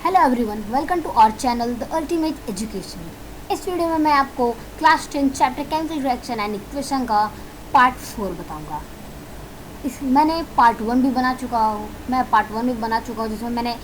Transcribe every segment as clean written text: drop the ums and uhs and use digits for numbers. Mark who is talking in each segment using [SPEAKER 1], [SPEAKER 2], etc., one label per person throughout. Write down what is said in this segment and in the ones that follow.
[SPEAKER 1] Hello everyone, welcome to our channel the ultimate education. इस video में मैं आपको class 10 chapter chemical reaction and equation का part 4 बताऊंगा। मैंने पार्ट 1 भी बना चुका हूँ जिसमें मैंने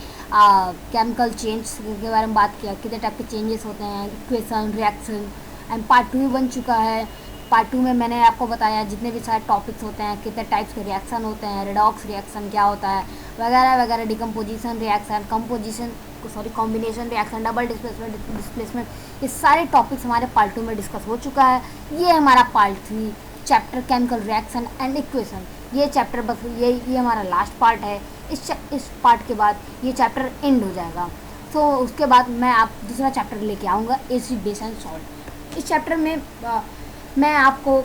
[SPEAKER 1] केमिकल चेंज के बारे में बात किया, कितने टाइप के चेंजेस होते हैं, इक्वेशन, रिएक्शन। एंड पार्ट 2 भी बन चुका है। पार्ट 2 में मैंने आपको बताया जितने भी सारे टॉपिक्स होते हैं, कितने टाइप्स के रिएक्शन होते हैं, रेडॉक्स रिएक्शन क्या होता है वगैरह वगैरह, decomposition reaction, combination reaction, double displacement, ये सारे टॉपिक्स हमारे पार्ट 2 में डिस्कस हो चुका है। ये हमारा part 3 chapter chemical reaction and equation, ये चैप्टर बस ये हमारा लास्ट पार्ट है। इस पार्ट के बाद ये चैप्टर एंड हो जाएगा। तो उसके बाद मैं आप दूसरा चैप्टर लेके आऊँगा, एसिड बेस एंड सॉल्ट। इस चैप्टर में मैं आपको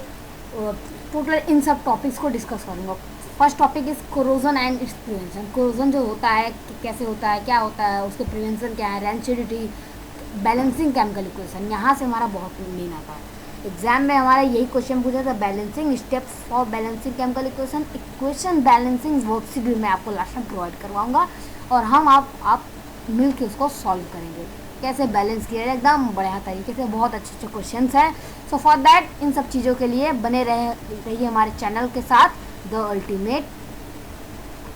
[SPEAKER 1] टोटल इन सब टॉपिक्स को डिस्कस करूँगा। First topic is corrosion and it's prevention. Corrosion जो होता है, कैसे होता है, क्या होता है, उसके प्रिवेंशन क्या है, रेंसिडिटी, बैलेंसिंग केमिकल इक्वेशन, यहाँ से हमारा बहुत मेन आता है। एग्जाम में हमारा यही क्वेश्चन पूछा था, balancing steps for balancing chemical equation balancing worksheet भी मैं आपको लास्ट में प्रोवाइड करवाऊँगा और हम आप मिल के उसको सॉल्व करेंगे, कैसे बैलेंस किया जाए एकदम बढ़िया तरीके से। बहुत अच्छे अच्छे क्वेश्चंस हैं। सो फॉर दैट, इन सब चीज़ों के लिए बने रहिए हमारे चैनल के साथ, द अल्टीमेट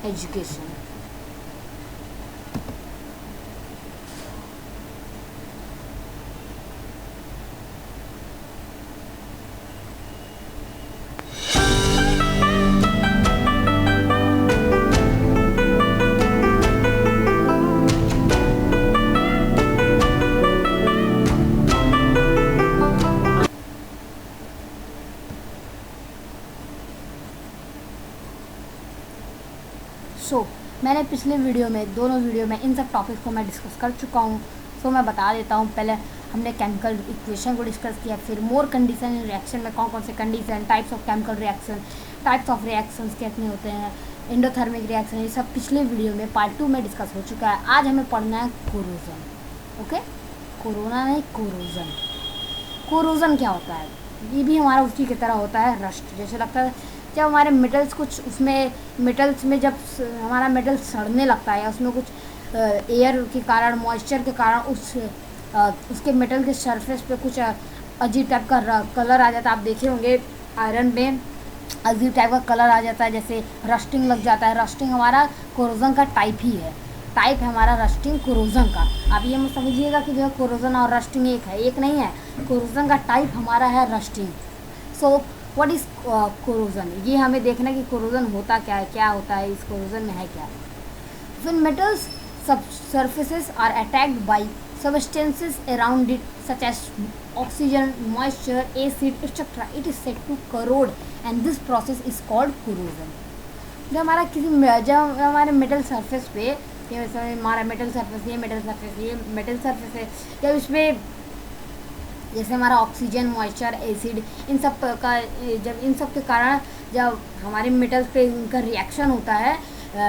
[SPEAKER 1] एजुकेशन। मैंने पिछले वीडियो में, दोनों वीडियो में इन सब टॉपिक्स को मैं डिस्कस कर चुका हूँ। मैं बता देता हूँ। पहले हमने केमिकल इक्वेशन को डिस्कस किया, फिर मोर कंडीशन रिएक्शन में कौन कौन से condition, types of chemical reaction, types of reactions कितने होते हैं, एंडोथर्मिक रिएक्शन, ये सब पिछले वीडियो में पार्ट 2 में डिस्कस हो चुका है। आज हमें पढ़ना है कोरोजन। ओके, कोरोना नहीं, कोरोजन। कोरोजन क्या होता है? ये भी हमारा उसी की तरह होता है, रस्ट जैसे लगता है। जब हमारे मेटल्स कुछ उसमें मेटल्स में जब हमारा मेटल सड़ने लगता है या उसमें कुछ एयर के कारण, मॉइस्चर के कारण उसके मेटल के सरफेस पे कुछ अजीब टाइप का कलर आ जाता है। आप देखे होंगे आयरन में अजीब टाइप का कलर आ जाता है, जैसे रस्टिंग लग जाता है। रस्टिंग हमारा कोरोजन का टाइप ही है, टाइप है हमारा रस्टिंग कोरोजन का। आप ये मत समझिएगा कि जो है कोरोजन और रस्टिंग एक है, एक नहीं है। कोरोजन का टाइप हमारा है rusting. So what is corrosion? ये हमें देखना है कि कोरोजन होता क्या है, क्या होता है, इस कोरोजन में है क्या। When metals surfaces are attacked by substances around it such as oxygen, moisture, acid, etc. It is said to corrode and this process is called corrosion. जब हमारे मेटल सरफेस पे, ये हमारा मेटल सरफेस, ये metal surface है, जब इसमें जैसे हमारा ऑक्सीजन, मॉइस्चर, एसिड, इन सब के कारण जब हमारे मेटल पे इनका रिएक्शन होता है,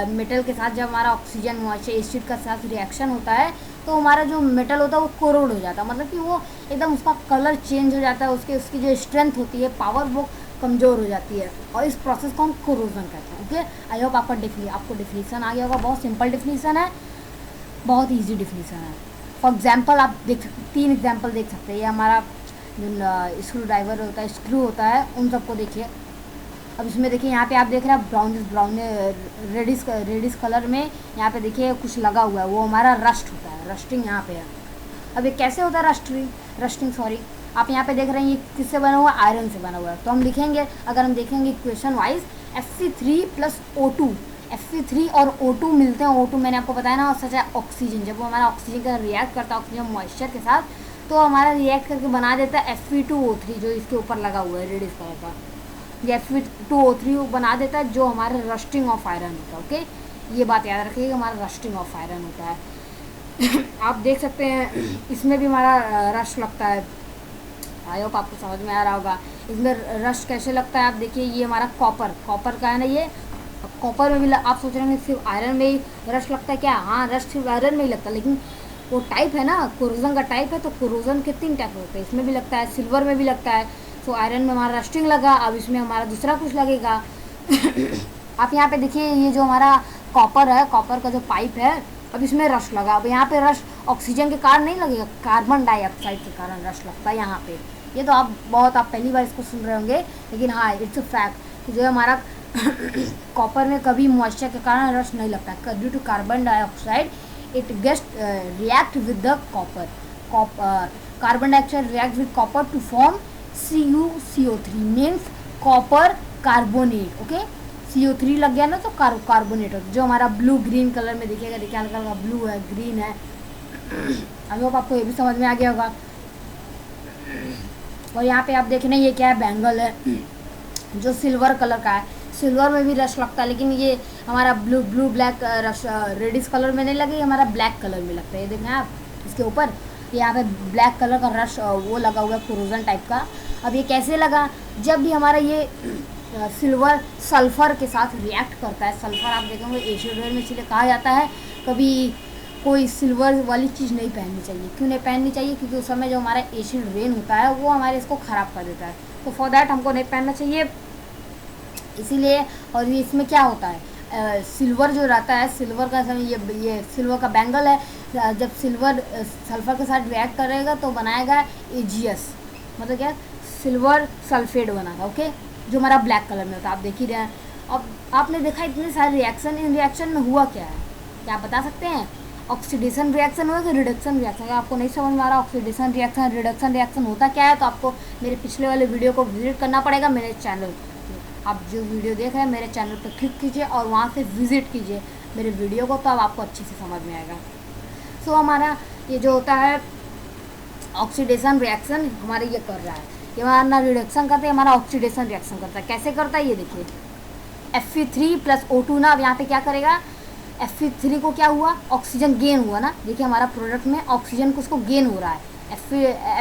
[SPEAKER 1] मेटल के साथ जब हमारा ऑक्सीजन, मॉइस्चर, एसिड का साथ रिएक्शन होता है, तो हमारा जो मेटल होता है वो कोरोड हो जाता है। मतलब कि वो एकदम उसका कलर चेंज हो जाता है, उसकी जो स्ट्रेंथ होती है, पावर, वो कमज़ोर हो जाती है और इस प्रोसेस को हम कोरोजन कहते हैं। ओके, आई होप आपको डिफिनीसन आ गया होगा। बहुत सिंपल डिफिनीसन है, बहुत ईजी डिफिनीसन है। फॉर एग्जाम्पल आप 3 एग्जाम्पल देख सकते हैं। ये हमारा जो स्क्रू ड्राइवर होता है, स्क्रू होता है, उन सबको देखिए। अब इसमें देखिए, यहाँ पे आप देख रहे हैं ब्राउन रेडिश कलर में, यहाँ पे देखिए कुछ लगा हुआ है, वो हमारा रस्ट होता है, रस्टिंग यहाँ पे है। अब ये कैसे होता है रस्टिंग? आप यहाँ पे देख रहे हैं ये किससे बना हुआ है? आयरन से बना हुआ है। तो हम लिखेंगे, अगर हम देखेंगे equation wise, Fe3 + O2, Fe3 और O2 मिलते हैं। O2 मैंने आपको बताया ना, सच है ऑक्सीजन। जब वो हमारा ऑक्सीजन का रिएक्ट करता है ऑक्सीजन मॉइस्चर के साथ, तो हमारा रिएक्ट करके बना देता है Fe2O3, जो इसके ऊपर लगा हुआ है रेडिश कलर का। ये Fe2O3 बना देता है, जो हमारा रस्टिंग ऑफ आयरन होता है। ओके, ये बात याद रखिएगा, हमारा रस्टिंग ऑफ आयरन होता है। आप देख सकते हैं इसमें भी हमारा रस्ट लगता है। आई होप आपको समझ में आ रहा होगा। इसमें रस्ट कैसे लगता है? आप देखिए, ये हमारा कॉपर का है ना, ये कॉपर में भी आप सोच रहे हैं सिर्फ आयरन में ही रस्ट लगता है क्या? हाँ, रस्ट सिर्फ आयरन में ही लगता है, लेकिन वो टाइप है ना, कोरोजन का टाइप है। तो कोरोजन के 3 टाइप होते हैं, इसमें भी लगता है, सिल्वर में भी लगता है। तो आयरन में हमारा रस्टिंग लगा, अब इसमें हमारा दूसरा कुछ लगेगा। आप यहाँ पे देखिए, ये जो हमारा कॉपर है, कॉपर का जो पाइप है, अब इसमें रश लगा। अब यहाँ पे रश ऑक्सीजन के कारण नहीं लगेगा, कार्बन डाइऑक्साइड के कारण रश लगता है यहाँ पे। ये तो आप पहली बार इसको सुन रहे होंगे, लेकिन हाँ इट्स अ फैक्ट कि जो हमारा कॉपर में कभी मॉइस्चर के कारण रश नहीं लगता है। Due to carbon dioxide it gets react with the copper. Carbon dioxide react with copper to form CuCO3 means copper carbonate. Okay, CO3 लग गया ना तो कार्बोनेट जो हमारा ब्लू ग्रीन कलर में दिखेगा। देखिए हल्का हल्का ब्लू है, ग्रीन है। आई होप आपको ये भी समझ में आ गया होगा। और यहाँ पे आप देख रहे हैं ये क्या है, बैंगल है जो सिल्वर कलर का है। सिल्वर में भी रश लगता है, लेकिन ये हमारा blue black rust reddish colour में नहीं लगे, हमारा ब्लैक कलर में लगता है। ये देख रहे हैं आप इसके ऊपर, यहाँ पे ब्लैक कलर का रश वो लगा हुआ है, कोरोजन टाइप का। अब ये कैसे लगा, जब भी हमारा ये सिल्वर सल्फ़र के साथ रिएक्ट करता है। सल्फ़र आप देखेंगे एशिड रेन में इसलिए कहा जाता है कभी कोई सिल्वर वाली चीज़ नहीं पहननी चाहिए। क्यों नहीं पहननी चाहिए, क्योंकि उस समय जो हमारा एशिड रेन होता है वो हमारे इसको ख़राब कर देता है। तो फॉर दैट हमको नहीं पहनना चाहिए इसीलिए। और ये इसमें क्या होता है, सिल्वर जो रहता है, सिल्वर का ये सिल्वर का बैंगल है। जब सिल्वर सल्फ़र के साथ रिएक्ट करेगा तो बनाएगा AgS, मतलब क्या, सिल्वर सल्फेट बनाएगा। ओके, जो हमारा ब्लैक कलर में होता है। आप देख ही रहे हैं। अब आपने देखा इतने सारे रिएक्शन, इन रिएक्शन में हुआ क्या है, क्या आप बता सकते हैं? ऑक्सीडेशन रिएक्शन हुआ कि रिडक्शन रिएक्शन? अगर आपको नहीं समझ में आ रहा ऑक्सीडेशन रिएक्शन रिडक्शन रिएक्शन होता क्या है, तो आपको मेरे पिछले वाले वीडियो को विजिट करना पड़ेगा। मेरे चैनल, आप जो वीडियो देख रहे हैं मेरे चैनल पर क्लिक कीजिए और वहाँ से विजिट कीजिए मेरे वीडियो को, तो अब आपको अच्छे से समझ में आएगा। सो हमारा ये जो होता है ऑक्सीडेशन रिएक्शन हमारे ये कर रहा है, ये हमारा रिडक्शन करता है, हमारा ऑक्सीडेशन रिएक्शन करता है। कैसे करता है ये देखिए, Fe3 + O2 ना। अब यहाँ पे क्या करेगा, Fe3 को क्या हुआ, ऑक्सीजन गेन हुआ ना। देखिए हमारा प्रोडक्ट में ऑक्सीजन को उसको गेन हो रहा है।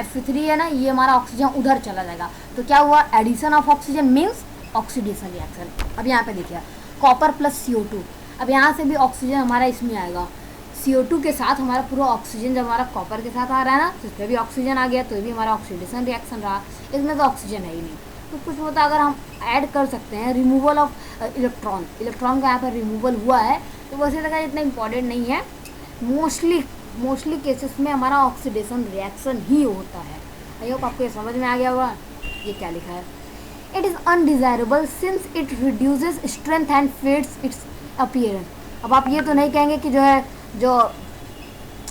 [SPEAKER 1] Fe3 है ना, ये हमारा ऑक्सीजन उधर चला जाएगा। तो क्या हुआ, addition of oxygen means oxidation reaction. अब यहाँ पे देखिए कॉपर + CO2। अब यहाँ से भी ऑक्सीजन हमारा इसमें आएगा। CO2 के साथ हमारा पूरा ऑक्सीजन जब हमारा कॉपर के साथ आ रहा है ना, तो इसमें भी ऑक्सीजन आ गया, तो ये भी हमारा ऑक्सीडेशन रिएक्शन रहा। इसमें तो ऑक्सीजन है ही नहीं, तो कुछ होता है। अगर हम ऐड कर सकते हैं रिमूवल ऑफ इलेक्ट्रॉन का यहाँ पर रिमूवल हुआ है, तो वैसे लगा इतना इंपॉर्टेंट नहीं है। मोस्टली केसेस में हमारा ऑक्सीडेशन रिएक्शन ही होता है। आई होप आपको ये समझ में आ गया होगा। ये क्या लिखा है, it is undesirable since it reduces strength and fades it's appearance. अब आप ये तो नहीं कहेंगे कि जो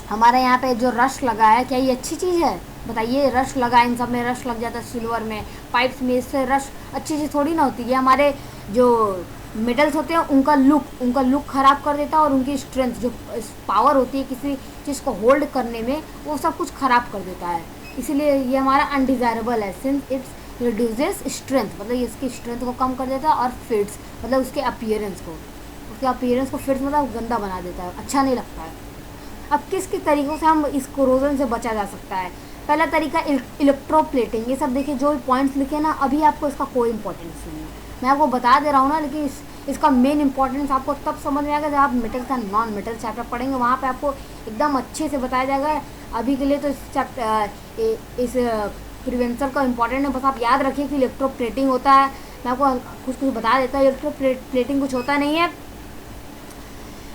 [SPEAKER 1] हमारे यहाँ पे जो रश लगा है, क्या ये अच्छी चीज़ है? बताइए, रश लगा, इन सब में रश लग जाता है, सिल्वर में, पाइप्स में, इससे रश अच्छी चीज़ थोड़ी ना होती है। हमारे जो मेटल्स होते हैं उनका लुक ख़राब कर देता है, और उनकी स्ट्रेंथ, जो पावर होती है किसी चीज़ को होल्ड करने में, वो सब कुछ ख़राब कर देता है। इसीलिए ये हमारा अनडिज़ायरेबल है, सिंस इट्स रिड्यूसेस स्ट्रेंथ, मतलब ये इसकी स्ट्रेंथ को कम कर देता है, और फेड्स मतलब उसके अपीयरेंस को फेड्स मतलब गंदा बना देता है, अच्छा नहीं लगता है। अब किस तरीक़ों से हम इस कोरोजन से बचा जा सकता है? पहला तरीका इलेक्ट्रोप्लेटिंग। ये सब देखिए जो पॉइंट्स लिखे ना, अभी आपको इसका कोई इंपॉर्टेंस नहीं है, मैं आपको बता दे रहा हूँ ना, लेकिन इसका मेन इंपॉर्टेंस आपको तब समझ में आएगा जब आप मेटल का नॉन मेटल चैप्टर पढ़ेंगे। वहाँ पे आपको एकदम अच्छे से बताया जाएगा। अभी के लिए तो इस प्रिवेंशन का इम्पॉर्टेंट है, बस आप याद रखिए कि इलेक्ट्रोप्लेटिंग होता है। मैं आपको कुछ बता देता हूँ। इलेक्ट्रोप्लेटिंग कुछ होता नहीं है,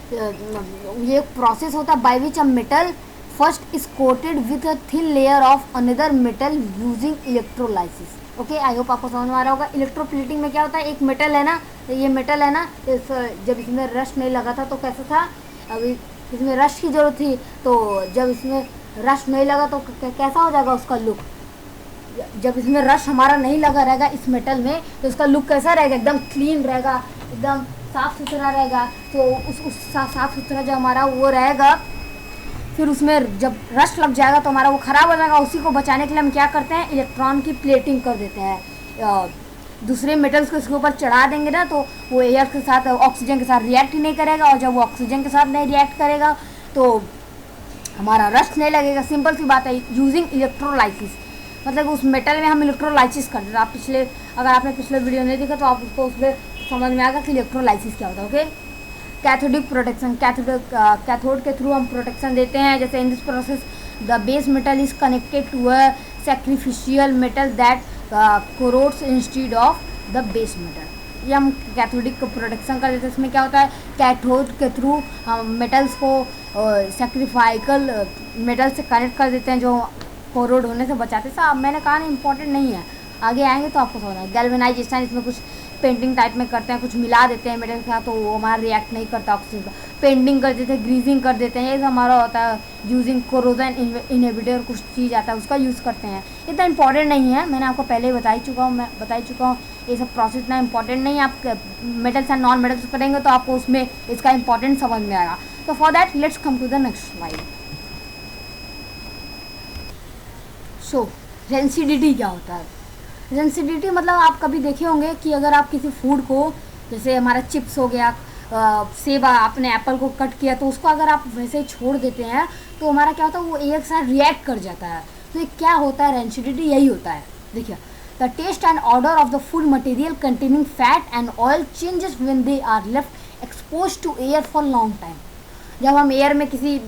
[SPEAKER 1] ये प्रोसेस होता है by which a metal first is coated with a thin layer of another metal using electrolysis. Okay, I hope आपको समझ में आ रहा होगा। इलेक्ट्रोप्लेटिंग में क्या होता है, एक मेटल है ना, ये मेटल है ना, जब इसमें रश नहीं लगा था तो कैसा था, अभी इसमें रश की जरूरत थी, तो जब इसमें रश नहीं लगा तो कैसा हो जाएगा उसका लुक। जब इसमें रश हमारा नहीं लगा रहेगा इस मेटल में, तो उसका लुक कैसा रहेगा, एकदम क्लीन रहेगा, एकदम साफ़ सुथरा रहेगा। तो उस साफ़ सुथरा जो हमारा वो रहेगा, फिर उसमें जब रश लग जाएगा तो हमारा वो ख़राब हो जाएगा। उसी को बचाने के लिए हम क्या करते हैं, इलेक्ट्रॉन की प्लेटिंग कर देते हैं। दूसरे मेटल्स को इसके ऊपर चढ़ा देंगे ना, तो वो एयर के साथ, ऑक्सीजन के साथ रिएक्ट ही नहीं करेगा, और जब वो ऑक्सीजन के साथ नहीं रिएक्ट करेगा तो हमारा रश नहीं लगेगा। सिंपल सी बात है, यूजिंग इलेक्ट्रोलाइसिस, मतलब उस मेटल में हम इलेक्ट्रोलाइसिस कर देते हैं। अगर आपने पिछले वीडियो नहीं देखा तो आप उसको उसमें समझ में आएगा कि इलेक्ट्रोलाइसिस क्या होता है। ओके, कैथोडिक प्रोटेक्शन, कैथोड के थ्रू हम प्रोटेक्शन देते हैं। जैसे in this process the base metal is connected to a sacrificial metal that corrodes instead of the base metal. ये हम कैथोडिक प्रोडक्शन कर देते हैं। इसमें क्या होता है, कैथोड के थ्रू हम मेटल्स को सेक्रीफाइकल मेटल से कनेक्ट कर देते हैं जो कोरोड होने से बचाते हैं। साहब मैंने कहा ना इंपॉर्टेंट नहीं है, आगे आएंगे तो आपको समझना है। गैल्वेनाइजेशन, इसमें कुछ पेंटिंग टाइप में करते हैं, कुछ मिला देते हैं मेटल के साथ तो वो हमारा रिएक्ट नहीं करता ऑक्सीजन का। पेंटिंग कर देते हैं, ग्रीजिंग कर देते हैं, ये हमारा होता है यूजिंग कोरोजन इनहिबिटर, कुछ चीज़ आता है उसका यूज़ करते हैं। इतना इंपॉर्टेंट नहीं है, मैंने आपको पहले ही बता ही चुका हूँ। ये सब प्रोसेस इतना इंपॉर्टेंट नहीं है। आप मेटल्स एंड नॉन मेटल्स करेंगे तो आपको उसमें इसका इंपॉर्टेंट समझ में आएगा। तो for that let's come to the next slide. So rancidity क्या होता है? रेंसिडिटी मतलब आप कभी देखे होंगे कि अगर आप किसी फूड को, जैसे हमारा चिप्स हो गया, सेब, आपने एप्पल को कट किया तो उसको अगर आप वैसे ही छोड़ देते हैं तो हमारा क्या होता है, वो एक साथ रिएक्ट कर जाता है। तो ये क्या होता है, रेंसिडिटी यही होता है। देखिए, the taste and odour of the food material containing fat and oil changes when they are left expose to air for long time. जब हम एयर में किसी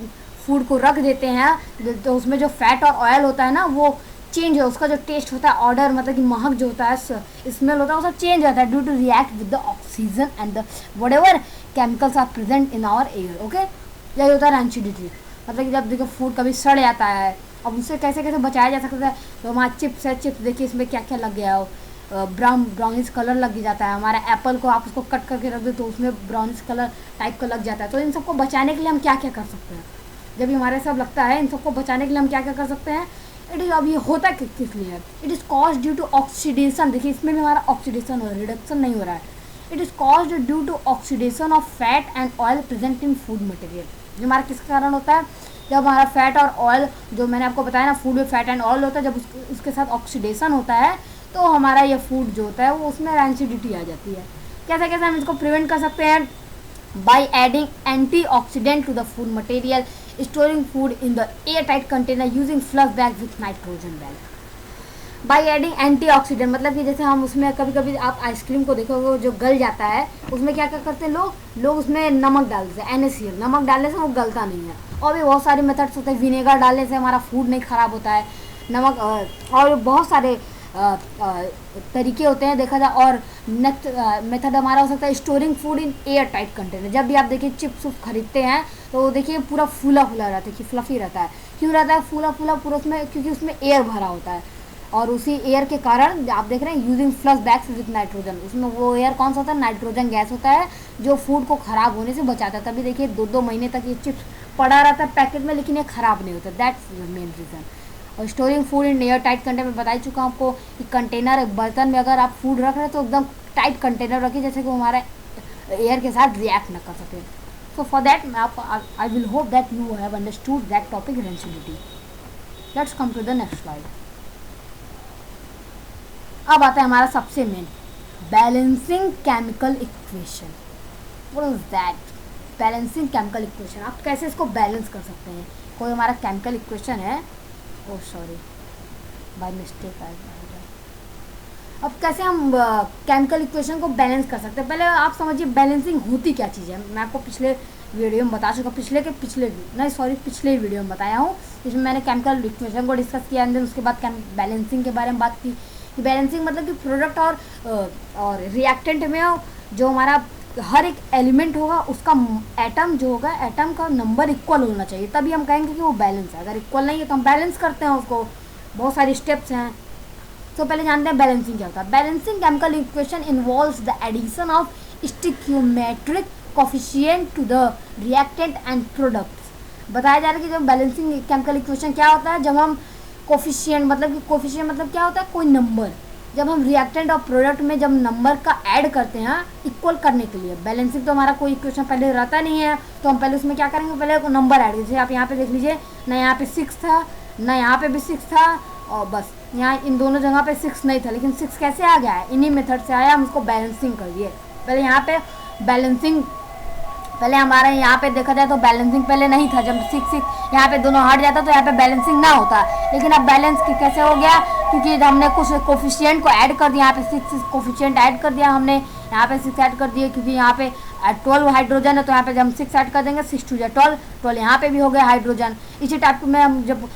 [SPEAKER 1] फूड को रख देते हैं तो उसमें जो फैट और ऑयल होता है ना, वो चेंज है, उसका जो टेस्ट होता है, ऑर्डर मतलब कि महक जो होता है, स्मेल होता है, वो सब चेंज होता है due to react with the oxygen and the whatever chemicals are present in our air. Okay, यही होता है रेंसिडिटी। मतलब कि जब देखो फूड कभी सड़ जाता है, अब उससे कैसे कैसे बचाया जा सकता है। तो हमारा चिप्स है, चिप्स देखिए इसमें क्या क्या लग गया हो, ब्राउनिश कलर लग जाता है। हमारा एप्पल को आप उसको कट करके रख दो तो उसमें ब्राउनिश कलर टाइप का लग जाता है। तो इन सबको बचाने के लिए हम क्या क्या कर सकते हैं? जब भी हमारे सब लगता है, इन सबको बचाने के लिए हम क्या क्या कर सकते हैं? इट इज़, अब ये होता किस लिए है? It is cause due to oxidation. देखिए इसमें भी हमारा ऑक्सीडेशन हो रहा है, रिडक्शन नहीं हो रहा है। It is caused due to oxidation of fat and oil present in food material. जो हमारा किसके कारण होता है? जब हमारा फैट और ऑयल, जो मैंने आपको बताया ना, फूड में फैट एंड ऑयल होता है, जब उसके साथ ऑक्सीडेशन होता है तो हमारा ये फूड जो होता है वो उसमें रेंसिडिटी आ जाती है। कैसे कैसे हम इसको प्रिवेंट कर सकते हैं? By adding antioxidant to the food material, storing food in the airtight container using fluff bag with nitrogen bag. By adding antioxidant मतलब कि जैसे हम उसमें कभी कभी आप आइसक्रीम को देखोगे जो गल जाता है, उसमें क्या क्या करते हैं लोग उसमें नमक डाल देते हैं, NaCl। नमक डालने से वो गलता नहीं है। और भी बहुत सारे मेथड्स होते हैं। विनेगर डालने से हमारा फूड नहीं ख़राब होता है। नमक और बहुत सारे तरीके होते हैं देखा जाए। और नेक्स्ट मेथड हमारा हो सकता है storing food in air tight container. जब भी आप देखिए चिप्स खरीदते हैं तो देखिए पूरा फूला फूला रहता है, कि फ्लफी रहता है। क्यों रहता है फूला फूला पूरा उसमें? क्योंकि उसमें एयर भरा होता है और उसी एयर के कारण आप देख रहे हैं using flush bags with nitrogen. उसमें वो एयर कौन सा होता है? नाइट्रोजन गैस होता है जो फूड को ख़राब होने से बचाता है। तभी देखिए 2-2 महीने तक ये चिप्स पड़ा रहता है पैकेट में, लेकिन ये ख़राब नहीं होता। That's the main reason. और storing food in air tight container में बता ही चुका हूँ आपको कि कंटेनर, बर्तन में अगर आप फूड रख रहे हैं तो एकदम टाइट कंटेनर रखिए जैसे कि वो हमारे एयर के साथ रिएक्ट ना कर सके। So for that I will hope that you have understood that topic rancidity. Let's come to the next slide. अब आता है हमारा सबसे main, balancing chemical equation. What is that? Balancing chemical equation. आप कैसे इसको बैलेंस कर सकते हैं? कोई हमारा केमिकल इक्वेशन है, ओह सॉरी बाय मिस्टेक आ गया। अब कैसे हम केमिकल इक्वेशन को बैलेंस कर सकते हैं? पहले आप समझिए बैलेंसिंग होती क्या चीज़ है। मैं आपको पिछले वीडियो में बता चुका, पिछले वीडियो में बताया हूँ, जिसमें मैंने केमिकल इक्वेशन को डिस्कस किया। एंड देन उसके बाद बैलेंसिंग के बारे में बात की कि बैलेंसिंग मतलब कि प्रोडक्ट और रिएक्टेंट में जो हमारा हर एक एलिमेंट होगा उसका एटम जो होगा, एटम का नंबर इक्वल होना चाहिए, तभी हम कहेंगे कि वो बैलेंस है। अगर इक्वल नहीं है तो हम बैलेंस करते हैं उसको। बहुत सारी स्टेप्स हैं। तो पहले जानते हैं बैलेंसिंग क्या होता है। Balancing chemical equation involves the addition of stoichiometric coefficient to the reactant and products. बताया जा रहा है कि जब बैलेंसिंग केमिकल इक्वेशन क्या होता है, जब हम कोफिशिएंट मतलब क्या होता है? कोई नंबर। जब हम रिएक्टेंट और प्रोडक्ट में जब नंबर का ऐड करते हैं इक्वल करने के लिए। बैलेंसिंग तो हमारा कोई इक्वेशन पहले रहता नहीं है, तो हम पहले उसमें क्या करेंगे? पहले नंबर ऐड। जैसे आप यहाँ पे देख लीजिए ना, यहाँ पे 6 था ना, यहाँ पे भी 6 था, और बस यहाँ इन दोनों जगह पे 6 नहीं था, लेकिन 6 कैसे आ गया है? इन्हीं मेथड से आया। हम इसको बैलेंसिंग कर दिए। पहले यहाँ पे बैलेंसिंग, पहले हमारे यहाँ पे देखा जाए तो बैलेंसिंग पहले नहीं था। जब 6 यहाँ पे दोनों हट जाता तो यहाँ पे बैलेंसिंग ना होता, लेकिन अब बैलेंस कैसे हो गया? क्योंकि हमने कुछ कोफिशिएंट को ऐड कर दिया। यहाँ पे 6 कोफिशिएंट ऐड कर दिया हमने, यहाँ पे 6 ऐड कर दिए, क्योंकि यहाँ पे 12 हाइड्रोजन है तो यहाँ पे जब हम 6 ऐड कर देंगे 6 2 जा 12, 12 यहाँ पे भी हो गया हाइड्रोजन। इसी टाइप में हम जब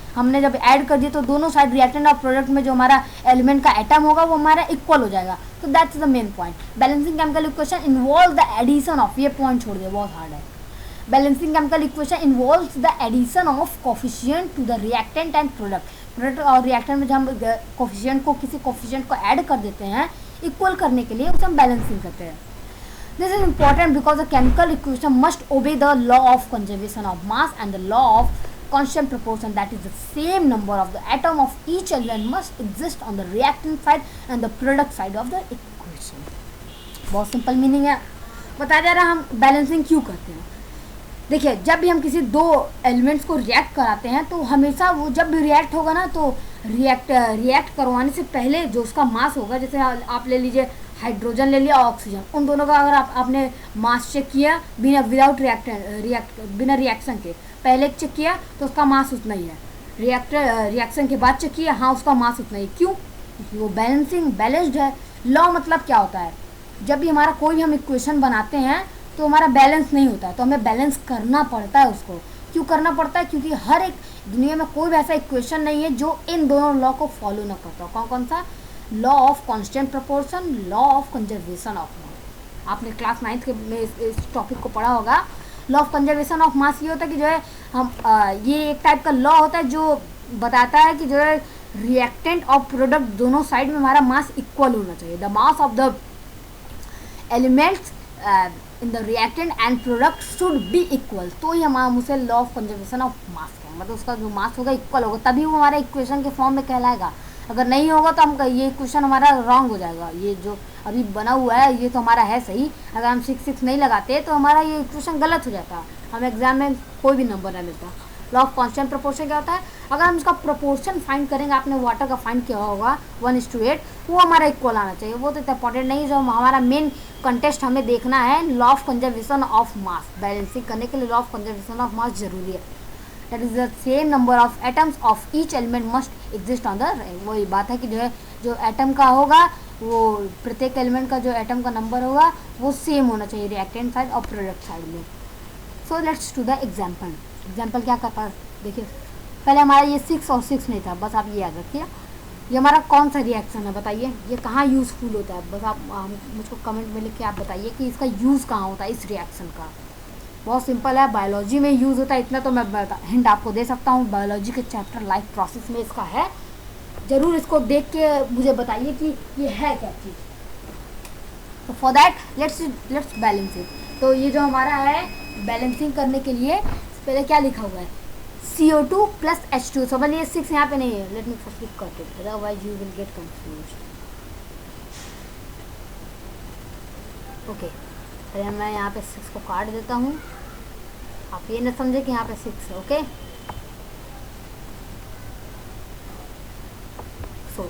[SPEAKER 1] ऐड कर दिए तो दोनों साइड रिएक्टेंट और प्रोडक्ट में जो हमारा एलिमेंट का एटम होगा वो हमारा इक्वल हो जाएगा। तो that's the main point. Balancing chemical equation involve the addition of, ये पॉइंट छोड़ दिया बहुत हार्ड है। Balancing chemical equation involves the addition of coefficient to the reactant and product और रिएक्टेंट में जब हम कोफिशिएंट को किसी कोफिशिएंट को ऐड कर देते हैं इक्वल करने के लिए, उसे हम बैलेंसिंग करते हैं। This is important because the chemical equation must obey the law of conservation of mass and the law of constant proportion, that is the same number of the atom of each element must exist on the reactant side and the product side of the equation। बहुत simple meaning है, बताया जा रहा है हम balancing क्यों करते हैं। देखिए जब भी हम किसी दो एलिमेंट्स को रिएक्ट कराते हैं तो हमेशा वो जब भी रिएक्ट होगा ना तो रिएक्ट करवाने से पहले जो उसका मास होगा, जैसे आप ले लीजिए हाइड्रोजन ले लिया और ऑक्सीजन, उन दोनों का अगर आपने मास चेक किया बिना बिना रिएक्शन के, पहले चेक किया तो उसका मास उतना ही है, रिएक्शन के बाद चेक किया हाँ उसका मास उतना ही। क्यों? क्योंकि वो बैलेंस्ड है। लॉ मतलब क्या होता है, जब भी हमारा कोई भी हम इक्वेशन बनाते हैं तो हमारा बैलेंस नहीं होता है तो हमें बैलेंस करना पड़ता है उसको। क्यों करना पड़ता है? क्योंकि हर एक दुनिया में कोई भी ऐसा इक्वेशन नहीं है जो इन दोनों लॉ को फॉलो ना करता। कौन कौन सा? Law of constant proportion, law of conservation of mass. आपने क्लास 9th के में इस टॉपिक को पढ़ा होगा। Law of conservation of mass ये होता है कि जो है हम ये एक टाइप का लॉ होता है जो बताता है कि जो है रिएक्टेंट और प्रोडक्ट दोनों साइड में हमारा मास इक्वल होना चाहिए। The mass of the elements in the reactant and product should be equal, तो ही हम उसे law of conservation of mass कहेंगे। मतलब उसका जो मास होगा इक्वल होगा तभी वो हमारे इक्वेशन के फॉर्म में कहलाएगा। अगर नहीं होगा तो हम ये इक्वेशन हमारा रॉन्ग हो जाएगा। ये जो अभी बना हुआ है ये तो हमारा है सही, अगर हम 6 नहीं लगाते तो हमारा ये इक्वेशन गलत हो जाता, हमें एग्जाम में कोई भी नंबर नहीं मिलता। लॉ ऑफ कांस्टेंट प्रोपोर्शन क्या होता है? अगर हम इसका प्रोपोर्शन फाइंड करेंगे, आपने वाटर का फाइंड किया होगा 1:8, वो हमारा इक्वल आना चाहिए। वो तो इतना इंपॉर्टेंट नहीं है, जो हमारा मेन कंटेस्ट हमें देखना है law of conservation of mass. Balancing करने के लिए law of conservation of mass जरूरी है। That is the same number of atoms of each element must exist on the, वही बात है कि जो है जो एटम का होगा वो प्रत्येक एलिमेंट का जो एटम का नंबर होगा वो सेम होना चाहिए रिएक्टेंट साइड और प्रोडक्ट साइड में। So let's to the example. Example क्या करता है देखिए, पहले हमारा ये 6 और 6 नहीं था, बस आप ये याद रखिए। ये हमारा कौन सा रिएक्शन है बताइए, ये कहाँ यूज़फुल होता है? बस आप मुझको कमेंट में लिख के आप बताइए कि इसका यूज़ कहाँ होता है इस रिएक्शन का। बहुत सिंपल है, बायोलॉजी में यूज़ होता है, इतना तो मैं हिंट आपको दे सकता हूँ। बायोलॉजी के चैप्टर लाइफ प्रोसेस में इसका है, ज़रूर इसको देख के मुझे बताइए कि ये है क्या चीज़। तो for that let's balance it. तो ये जो हमारा है बैलेंसिंग करने के लिए पहले क्या लिखा हुआ है, CO2 + H2। समझ लीजिए 6 यहाँ पे नहीं है, let me first cut it otherwise you will get confuse. Okay, पहले मैं यहाँ पे 6 को काट देता हूँ, आप ये न समझे कि यहाँ पे 6 है। ओके, सो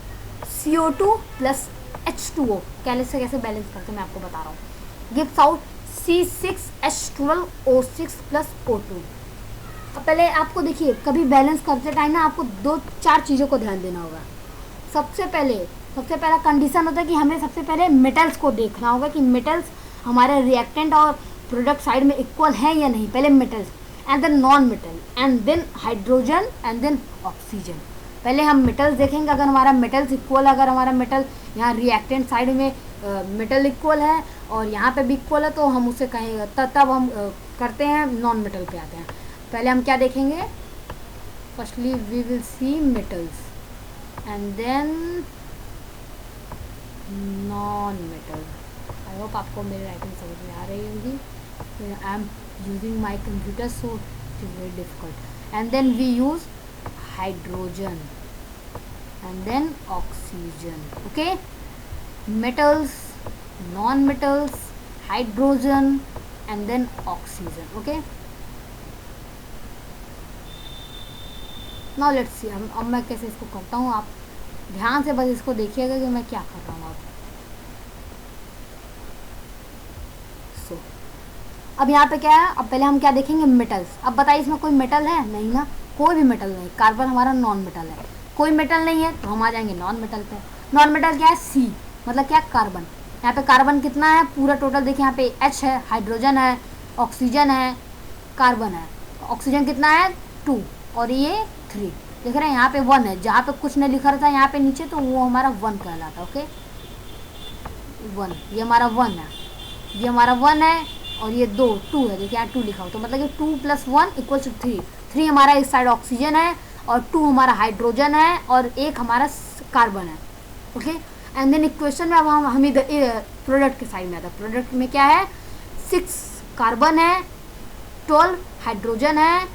[SPEAKER 1] CO2 + H2O कैसे बैलेंस करते हैं मैं आपको बता रहा हूँ। Gives out C6H12O6 + O2। अब पहले आपको देखिए कभी बैलेंस करते टाइम ना आपको 2-4 चीज़ों को ध्यान देना होगा। सबसे पहला कंडीशन होता है कि हमें सबसे पहले मेटल्स को देखना होगा कि मेटल्स हमारे रिएक्टेंट और प्रोडक्ट साइड में इक्वल है या नहीं। पहले metals and then non metal and then hydrogen and then oxygen. पहले हम मेटल्स देखेंगे, अगर हमारा मेटल्स इक्वल, अगर हमारा मेटल यहाँ रिएक्टेंट साइड में मेटल इक्वल है और यहाँ पे भी इक्वल है तो हम उसे कहेंगे, तब हम करते हैं नॉन मेटल पे आते हैं। पहले हम क्या देखेंगे, firstly we will see metals and then non metal. I hope आपको मेरी राइटिंग समझ में आ रही होगी। I am using my computer so it is very difficult. And then we use hydrogen and then oxygen. Okay, metals, non-metals, hydrogen and then oxygen. Okay, now let's see अब मैं कैसे इसको करता हूँ। आप ध्यान से बस इसको देखिएगा कि मैं क्या कर रहा हूँ। अब अब यहाँ पे क्या है, अब पहले हम क्या देखेंगे, मेटल्स। अब बताइए इसमें कोई मेटल है? नहीं ना, कोई भी मेटल नहीं। कार्बन हमारा नॉन मेटल है, कोई मेटल नहीं है तो हम आ जाएंगे नॉन मेटल पे। नॉन मेटल क्या है? C मतलब क्या? कार्बन। यहाँ पे कार्बन कितना है पूरा टोटल देखिए, यहाँ पे H है, हाइड्रोजन है, ऑक्सीजन है, कार्बन है। ऑक्सीजन कितना है 2 और ये 3, देख रहे हैं यहाँ पे 1 है, जहाँ पे कुछ नहीं लिखा रहता यहाँ पे नीचे तो वो हमारा 1 कहलाता। ओके 1, ये हमारा 1 है, ये हमारा 1 है और ये 2 है, देखिए यहाँ 2 लिखा हो तो मतलब कि 2 + 1 = 3। 3 हमारा इस साइड ऑक्सीजन है और 2 हमारा हाइड्रोजन है और 1 हमारा कार्बन है। ओके एंड देन इक्वेशन में अब हम इधर प्रोडक्ट के साइड में आता है। प्रोडक्ट में क्या है 6 कार्बन है, 12 हाइड्रोजन है,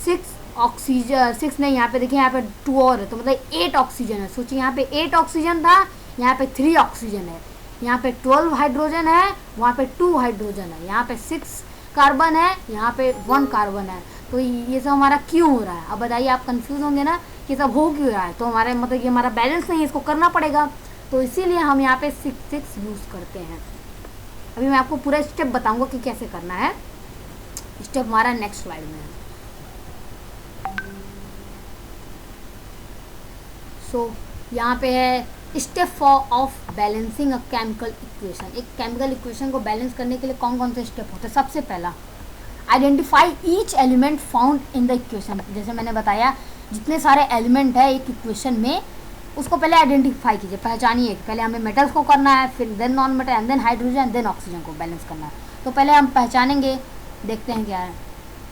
[SPEAKER 1] 6 ऑक्सीजन, 6 नहीं, यहाँ पे देखिए यहाँ पे 2 और है तो मतलब 8 ऑक्सीजन है। सोचिए यहाँ पे 8 ऑक्सीजन था, यहाँ पे 3 ऑक्सीजन है, यहाँ पे 12 हाइड्रोजन है, वहाँ पे 2 हाइड्रोजन है, यहाँ पे 6 कार्बन है, यहाँ पे 1 कार्बन है। तो ये सब हमारा क्यों हो रहा है? अब बताइए, आप कंफ्यूज होंगे ना कि सब हो क्यों रहा है। तो हमारे मतलब ये हमारा बैलेंस नहीं है, इसको करना पड़ेगा, तो इसीलिए हम यहाँ पे 6 यूज़ करते हैं। अभी मैं आपको पूरा स्टेप बताऊंगा कि कैसे करना है। स्टेप हमारा नेक्स्ट स्लाइड में है। सो यहाँ पे है step of balancing a chemical equation. एक केमिकल इक्वेशन को बैलेंस करने के लिए कौन कौन से स्टेप होते हैं? सबसे पहला identify each element found in the equation. जैसे मैंने बताया जितने सारे एलिमेंट है एक इक्वेशन में उसको पहले आइडेंटिफाई कीजिए, पहचानिए। पहले हमें मेटल्स को करना है, फिर then non metal and then hydrogen and then oxygen को बैलेंस करना है। तो पहले हम पहचानेंगे, देखते हैं क्या है।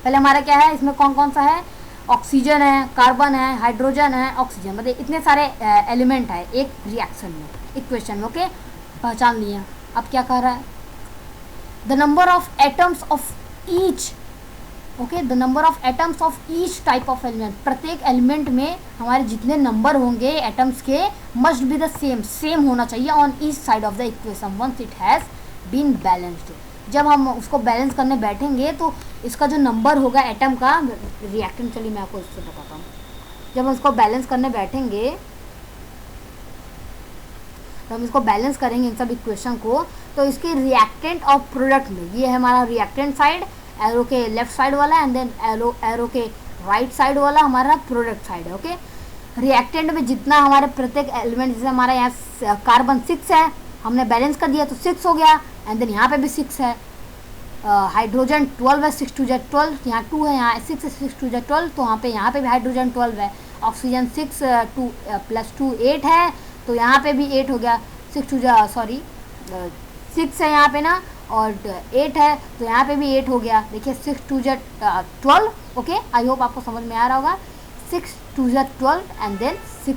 [SPEAKER 1] पहले हमारा क्या है, इसमें कौन कौन सा है, ऑक्सीजन है, कार्बन है, हाइड्रोजन है, ऑक्सीजन, मतलब इतने सारे एलिमेंट है एक रिएक्शन में, इक्वेशन में। ओके पहचान लिए। अब क्या कह रहा है, the number of atoms of each, okay the number of atoms of each type of element. प्रत्येक एलिमेंट में हमारे जितने नंबर होंगे एटम्स के मस्ट बी द सेम होना चाहिए on each side of the equation once it has been balanced. जब हम उसको बैलेंस करने बैठेंगे तो इसका जो नंबर होगा एटम का रिएक्टेंट, चलिए मैं आपको इससे बताता हूँ। जब हम इसको बैलेंस करने बैठेंगे, तो हम इसको बैलेंस करेंगे इन सब इक्वेशन को, तो इसके रिएक्टेंट और प्रोडक्ट में, ये है हमारा रिएक्टेंट साइड, एरो के लेफ्ट साइड वाला, एंड देन एरो के राइट साइड वाला हमारा प्रोडक्ट साइड है। ओके रिएक्टेंट में जितना हमारे प्रत्येक एलिमेंट, जैसे हमारा यहाँ कार्बन 6 है, हमने बैलेंस कर दिया तो 6 हो गया, एंड देन यहाँ पे भी 6 है। हाइड्रोजन 12 है, 6 × 2 = 12, यहाँ 2 है, यहाँ 6 है, 6 × 2 = 12, तो यहाँ पे भी हाइड्रोजन 12 है। ऑक्सीजन 6 2 + 2 8 है, तो यहाँ पे भी 8 हो गया। 6 है यहाँ पे ना, और 8 है तो यहाँ पे भी 8 हो गया। देखिए 6 × 2 = 12। ओके आई होप आपको समझ में आ रहा होगा। 6 × 2 = 12 एंड देन 6,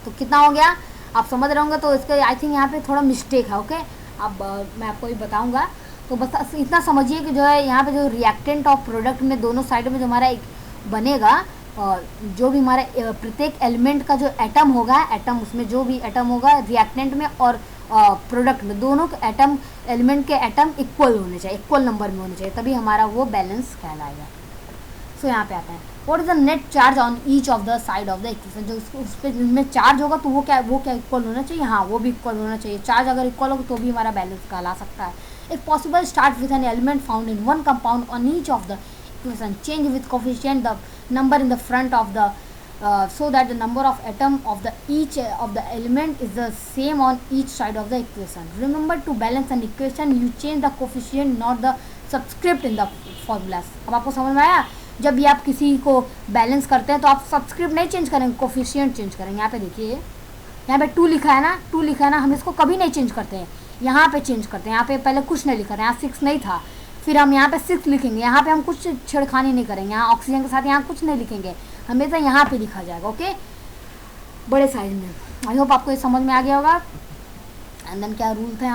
[SPEAKER 1] तो कितना हो गया आप समझ रहे होंगे। तो इसका आई थिंक यहाँ पे थोड़ा मिस्टेक है। ओके अब मैं आपको ये बताऊँगा, तो बस इतना समझिए कि जो है यहाँ पे जो रिएक्टेंट और प्रोडक्ट में दोनों साइड में जो हमारा एक बनेगा, और जो भी हमारे प्रत्येक एलिमेंट का जो एटम होगा, एटम उसमें जो भी एटम होगा रिएक्टेंट में और प्रोडक्ट में, दोनों के एटम एलिमेंट के एटम इक्वल होने चाहिए, इक्वल नंबर में होने चाहिए, तभी हमारा वो बैलेंस कहलाएगा। सो यहाँ पे आता है what is the net charge on each of the side of the equation. जो उस पर जिसमें चार्ज होगा तो वो क्या इक्वल होना चाहिए, हाँ वो भी इक्वल होना चाहिए। चार्ज अगर इक्वल होगा तो भी हमारा बैलेंस कहला सकता है। If possible start with an element found in one compound on each of the equation, change with coefficient the number in the front of the so that the number of atom of the each of the element is the same on each side of the equation. Remember to balance an equation you change the coefficient not the subscript in the formulas. अब आपको समझ में आया, जब भी आप किसी को बैलेंस करते हैं तो आप सब्सक्रिप्ट नहीं चेंज करेंगे, कोफिशिएंट चेंज करेंगे। यहाँ पे देखिए, यहाँ पे 2 लिखा है ना, 2 लिखा है ना, हम इसको कभी नहीं चेंज करते हैं, यहाँ पे चेंज करते हैं। यहाँ पे पहले कुछ नहीं लिखा था, यहाँ 6 नहीं था, फिर हम यहाँ पे 6 लिखेंगे, यहाँ पे हम कुछ छेड़खानी नहीं करेंगे, यहाँ ऑक्सीजन के साथ यहाँ कुछ नहीं लिखेंगे, हमेशा यहाँ पे लिखा जाएगा। ओके बड़े साइज में। आई होप आपको ये समझ में आ गया होगा। एंड देन क्या रूल था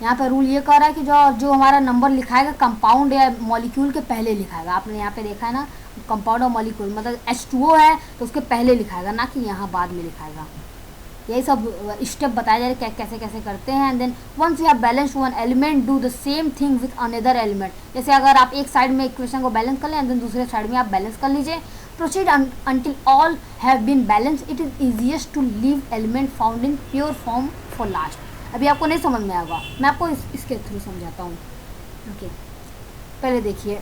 [SPEAKER 1] यहाँ पे रूल ये कह रहा है कि जो हमारा नंबर लिखाएगा कंपाउंड या मॉलिक्यूल के पहले लिखाएगा। आपने यहाँ पे देखा है ना, कंपाउंड और मॉलिक्यूल मतलब H2O है तो उसके पहले लिखाएगा, ना कि यहाँ बाद में लिखाएगा। यही सब स्टेप बताया जा रहा है कैसे कैसे करते हैं। And then once you have balance one element do the same thing with another element. जैसे अगर आप एक साइड में इक्वेशन को बैलेंस कर लें एंड देन दूसरे साइड में आप बैलेंस कर लीजिए। Proceed until all have been balance. It is easiest to leave element found in pure form for last. अभी आपको नहीं समझ में आएगा, मैं आपको इसके थ्रू समझाता हूँ। ओके पहले देखिए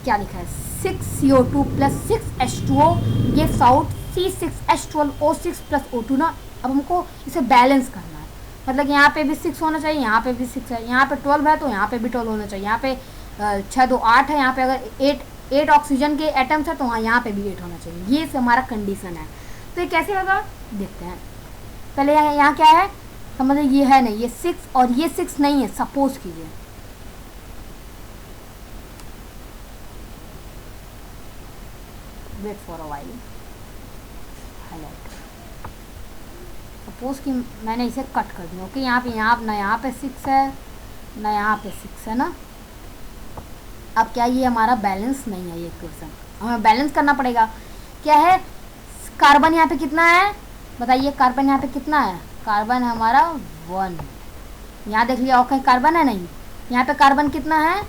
[SPEAKER 1] क्या लिखा है, 6CO2 + 6H2O gives out C6H12O6 + O2 ना। अब हमको इसे बैलेंस करना है, मतलब यहाँ पे भी 6 होना चाहिए, यहाँ पे भी 6 है, यहाँ पे 12 है तो यहाँ पे भी 12 होना चाहिए, यहाँ पे 6 2 8 है, यहाँ पे अगर 8 ऑक्सीजन के एटम्स है तो हाँ यहाँ पे भी 8 होना चाहिए। ये हमारा कंडीशन है। तो ये कैसे होगा देखते हैं। पहले यहाँ क्या है समझ, ये है नहीं, ये 6 और ये 6 नहीं है। सपोज कीजिए wait for a while, highlight, suppose कि मैंने इसे कट कर दिया। ओके, यहाँ पे ना यहाँ पे 6 है ना यहाँ पे 6 है ना। अब क्या ये हमारा बैलेंस नहीं है, ये इक्वेशन हमें बैलेंस करना पड़ेगा। क्या है, कार्बन यहाँ पे कितना है बताइए, कार्बन यहाँ पे कितना है, कार्बन है हमारा 1। यहाँ देख लिया और कहीं कार्बन है नहीं, यहाँ पे कार्बन कितना है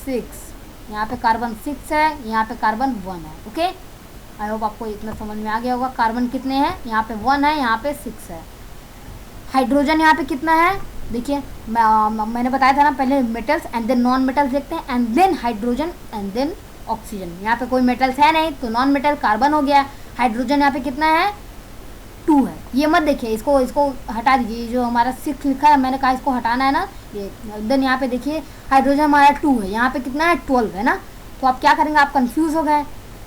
[SPEAKER 1] 6, यहाँ पे कार्बन 6 है, यहाँ पे कार्बन 1 है। ओके, आई होप आपको इतना समझ में आ गया होगा। कार्बन कितने हैं, यहाँ पे 1 है, यहाँ पे 6 है। हाइड्रोजन यहाँ पे कितना है देखिए, मैंने बताया था ना पहले metals and then non metals देखते हैं and then hydrogen and then oxygen. यहाँ पे कोई मेटल्स है नहीं तो नॉन मेटल कार्बन हो गया। हाइड्रोजन यहाँ पे कितना है 2 है। ये मत देखिए, इसको हटा दीजिए, जो हमारा 6 लिखा है मैंने कहा इसको हटाना है ना ये। देन यहाँ पे देखिए हाइड्रोजन हमारा 2 है, यहाँ पे कितना है 12 है ना। तो आप क्या करेंगे, आप कंफ्यूज हो गए,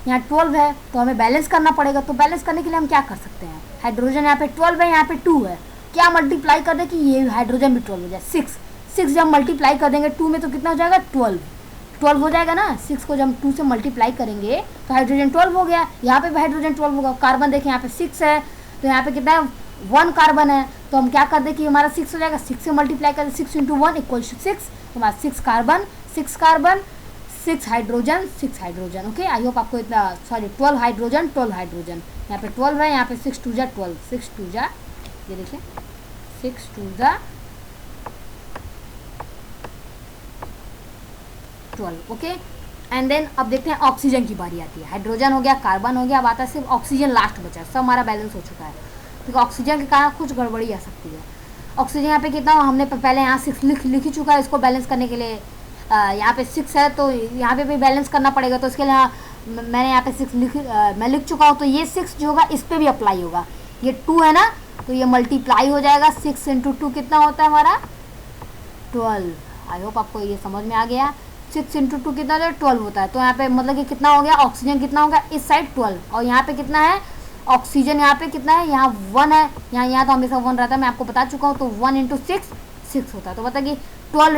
[SPEAKER 1] यहाँ 12 है तो हमें बैलेंस करना पड़ेगा। तो बैलेंस करने के लिए हम क्या कर सकते हैं, हाइड्रोजन यहाँ पे 12 है, यहाँ पे 2 है, क्या मल्टीप्लाई कर दे कि ये हाइड्रोजन भी 12 हो जाए। 6 जब मल्टीप्लाई कर देंगे 2 में तो कितना हो जाएगा 12 हो जाएगा ना। 6 को जब हम 2 से मल्टीप्लाई करेंगे तो हाइड्रोजन 12 हो गया, यहाँ पे भी हाइड्रोजन 12 होगा। कार्बन देखें यहाँ पे 6 है तो यहाँ पे कितना है 1 कार्बन है, तो हम क्या कर दें कि हमारा 6 हो जाएगा। 6 से मल्टीप्लाई करें, 6 × 1 = 6, तो हमारा 6 कार्बन 6 हाइड्रोजन 6 हाइड्रोजन। ओके, आई होप आपको इतना, सॉरी 12 हाइड्रोजन यहाँ पे 12 है, यहाँ पे 6 2 12, 6 2 ये देखिए 6 2 12। ओके, एंड देन अब देखते हैं ऑक्सीजन की बारी आती है। हाइड्रोजन हो गया, कार्बन हो गया, अब आता है सिर्फ ऑक्सीजन, लास्ट बचा, सब हमारा बैलेंस हो चुका है। क्योंकि ऑक्सीजन के कारण कुछ गड़बड़ी आ सकती है। ऑक्सीजन यहाँ पे कितना, हमने पहले यहाँ 6 लिख ही चुका है। इसको बैलेंस करने के लिए यहाँ पे 6 है तो यहाँ पे भी बैलेंस करना पड़ेगा। तो इसके लिए मैंने यहाँ पे 6 मैं लिख चुका हूँ। तो ये 6 जो होगा इस पर भी अप्लाई होगा। ये 2 है ना तो ये मल्टीप्लाई हो जाएगा, 6 × 2 कितना होता है हमारा 12। आई होप आपको ये समझ में आ गया। 6 × 2 कितना है 12 होता है। तो यहाँ पे मतलब कि कितना हो गया, ऑक्सीजन कितना होगा इस साइड 12, और यहाँ पे कितना है ऑक्सीजन, यहाँ पे कितना है, यहाँ 1 है, यहाँ तो हमेशा 1 रहता है, मैं आपको बता चुका हूँ। तो 1 × 6 6 होता है। तो बताइए 12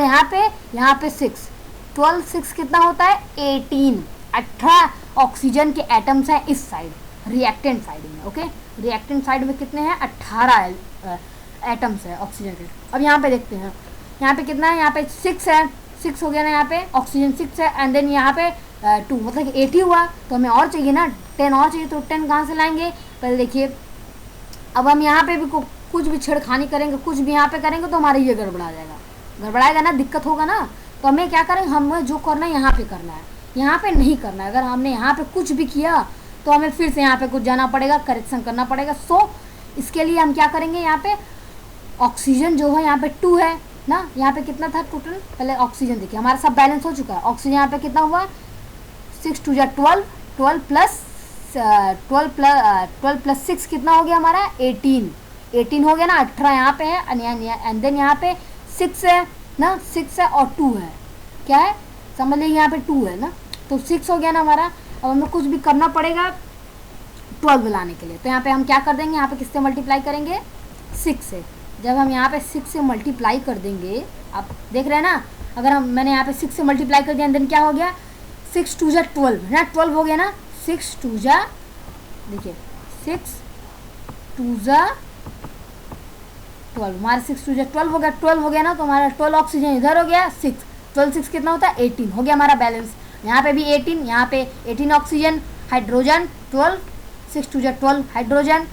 [SPEAKER 1] यहाँ पे 6, 12 6 कितना होता है 18 ऑक्सीजन के एटम्स हैं इस साइड, रिएक्टेंट साइड में। ओके, रिएक्टेंट साइड में कितने हैं 18 एटम्स है ऑक्सीजन के। अब यहाँ पे देखते हैं, यहाँ पे कितना है, यहाँ पे 6 है, 6 हो गया ना, यहाँ पे ऑक्सीजन 6 है एंड देन यहाँ पे 2 मतलब 8 ही हुआ। तो हमें और चाहिए ना 10 और चाहिए, तो 10 कहाँ से लाएंगे पहले देखिए। अब हम यहाँ पे भी कुछ भी छेड़खानी करेंगे, कुछ भी यहाँ पे करेंगे तो हमारा ये गड़बड़ा जाएगा, गड़बड़ाएगा ना, दिक्कत होगा ना। तो हमें क्या करेंगे, हमें जो करना है यहाँ पे करना है, यहाँ पे नहीं करना है। अगर हमने यहाँ पे कुछ भी किया तो हमें फिर से यहाँ पे कुछ जाना पड़ेगा, करेक्शन करना पड़ेगा। सो इसके लिए हम क्या करेंगे, यहाँ पे ऑक्सीजन जो है यहाँ पे 2 है ना, यहाँ पे कितना था टोटल, पहले ऑक्सीजन देखिए, हमारा सब बैलेंस हो चुका है। ऑक्सीजन यहाँ पे कितना हुआ 6 2 12, 12 प्लस 6 कितना हो गया हमारा 18 हो गया ना। 18 यहाँ पे है एंड देन यहाँ पे 6 है ना, 6 है और 2 है, क्या है समझ लीजिए, यहाँ पे 2 है ना, तो 6 हो गया ना हमारा। अब हमें कुछ भी करना पड़ेगा 12 लाने के लिए। तो यहाँ पे हम क्या कर देंगे, यहाँ पे किससे मल्टीप्लाई करेंगे 6 से। जब हम यहाँ पे 6 से मल्टीप्लाई कर देंगे, आप देख रहे हैं ना, अगर मैंने यहाँ पे 6 से मल्टीप्लाई कर दिया देन क्या हो गया 6 2 12 है ना, 12 हो गया ना। 6 2 देखिए 6 2 12, हमारा 6 2 12 हो गया, 12 हो गया ना, तो हमारा 12 ऑक्सीजन इधर हो गया, 12 6 कितना होता है 18 हो गया हमारा बैलेंस। यहाँ पे भी 18, यहाँ पे 18 ऑक्सीजन, हाइड्रोजन 12, 6 2 12 हाइड्रोजन,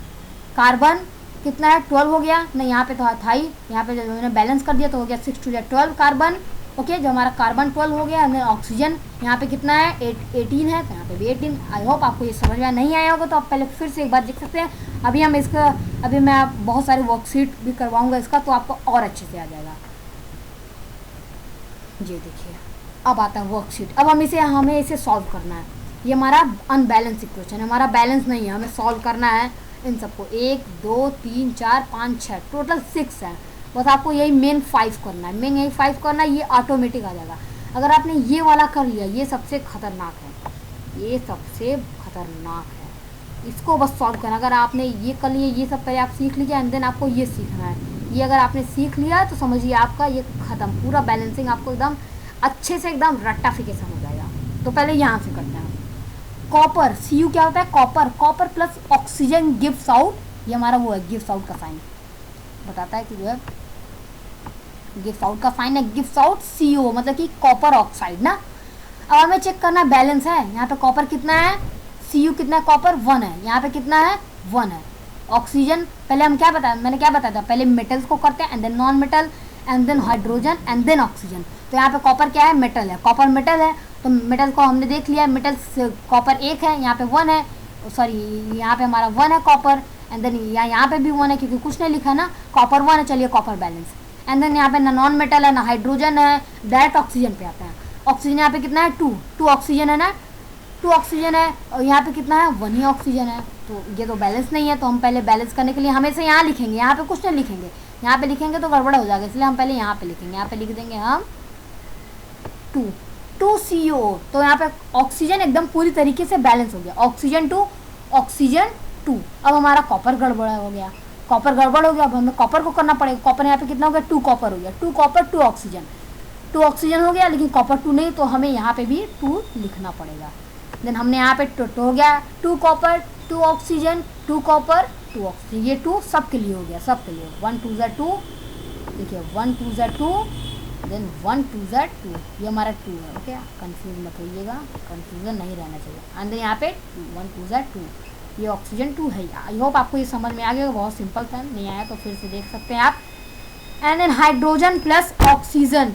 [SPEAKER 1] कार्बन कितना है 12 हो गया नहीं, यहाँ पे तो था ही, यहाँ पे जब मैंने बैलेंस कर दिया तो हो गया 6 2 12 कार्बन। ओके, जो हमारा कार्बन 12 हो गया, हमें ऑक्सीजन यहाँ पे कितना है 18 है, तो यहाँ पे भी 18। आई होप आपको ये समझ में नहीं आया होगा, तो आप पहले फिर से एक बार देख सकते हैं। अभी मैं बहुत सारे वर्कशीट भी करवाऊँगा इसका, तो आपको और अच्छे से आ जाएगा। ये देखिए अब आता है वर्कशीट। अब हमें इसे सॉल्व करना है। ये हमारा अनबैलेंस इक्वेशन है, हमारा बैलेंस नहीं है, हमें सॉल्व करना है। इन सबको 1 2 3 4 5 6 टोटल 6 है। बस आपको यही मेन 5 करना है, मेन यही 5 करना है, ये ऑटोमेटिक आ जाएगा। अगर आपने ये वाला कर लिया, ये सबसे खतरनाक है, ये सबसे खतरनाक है, इसको बस सॉल्व करना। अगर आपने ये कर लिया, ये सब पहले आप सीख लीजिए एंड देन आपको ये सीखना है। ये अगर आपने सीख लिया तो समझिए आपका ये ख़त्म, पूरा बैलेंसिंग आपको एकदम अच्छे से एकदम रट्टाफिकेशन हो जाएगा। तो पहले यहाँ से करते हैं। कॉपर, Cu क्या होता है? Copper, copper plus oxygen gives out, ये हमारा वो है गिव्स आउट का साइन, बताता है कि जो है गिव्स आउट का साइन है, गिव्स आउट CO मतलब कि कॉपर ऑक्साइड ना। अब हमें चेक करना है बैलेंस है, यहाँ पे कॉपर कितना है, Cu कितना है, कॉपर 1 है, यहाँ पे कितना है 1 है। ऑक्सीजन पहले हम क्या बताया, मैंने क्या बताया था, पहले मेटल्स को करते हैं and then non metal and then hydrogen and then oxygen. तो यहाँ पे कॉपर क्या है, मेटल है, कॉपर मेटल है, तो मेटल को हमने देख लिया, मेटल कॉपर 1 है, यहाँ पे 1 है, सॉरी यहाँ पे हमारा 1 है कॉपर एंड देन यहाँ पे भी 1 है क्योंकि कुछ नहीं लिखा ना, कॉपर 1 है, चलिए कॉपर बैलेंस। एंड देन यहाँ पे ना नॉन मेटल है ना हाइड्रोजन है, डायरेक्ट ऑक्सीजन पे आते हैं। ऑक्सीजन यहाँ पे कितना है 2 ऑक्सीजन है ना, 2 ऑक्सीजन है, और यहाँ पे कितना है 1 ही ऑक्सीजन है। तो ये तो बैलेंस नहीं है, तो हम पहले बैलेंस करने के लिए हमेशा यहाँ लिखेंगे, यहाँ पे कुछ नहीं लिखेंगे, यहाँ पे लिखेंगे तो गड़बड़ हो जाएगा, इसलिए हम पहले यहाँ पे लिखेंगे, यहाँ पे लिख देंगे हम 2 CO। तो यहाँ पे ऑक्सीजन एकदम पूरी तरीके से बैलेंस हो गया, ऑक्सीजन 2 ऑक्सीजन 2। अब हमारा कॉपर गड़बड़ हो गया, कॉपर गड़बड़ हो गया, अब हमें कॉपर को करना पड़ेगा। कॉपर यहाँ पे कितना हो गया 2 कॉपर हो गया, 2 कॉपर 2 ऑक्सीजन, 2 ऑक्सीजन हो गया, लेकिन कॉपर 2 नहीं, तो हमें यहाँ पे भी 2 लिखना पड़ेगा। देन हमने यहाँ पे तो हो गया 2 कॉपर 2 ऑक्सीजन 2 कॉपर 2 ऑक्सीजन, ये 2 सबके लिए हो गया, सबके लिए 1 2 2, देखिए 1 2 2 देन 1 2 2, ये हमारा 2 है। ओके, कंफ्यूज मत होइएगा, कंफ्यूजन नहीं रहना चाहिए। एंड देन यहाँ पे 1 2 2, ये ऑक्सीजन 2 है। आई होप आपको ये समझ में आ गया, बहुत सिंपल था, नहीं आया तो फिर से देख सकते हैं आप। And then hydrogen plus oxygen,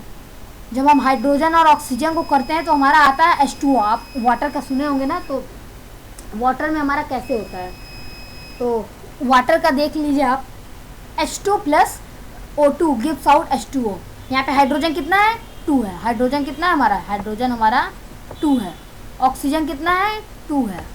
[SPEAKER 1] जब हम हाइड्रोजन और ऑक्सीजन को करते हैं तो हमारा आता है H2O। आप वाटर का सुने होंगे ना, तो वाटर में हमारा कैसे होता है, तो वाटर का देख लीजिए आप, H2 plus O2 gives out H2O। यहाँ पे हाइड्रोजन कितना है 2 है, हाइड्रोजन कितना है हमारा, हाइड्रोजन हमारा 2 है, ऑक्सीजन कितना है 2 है।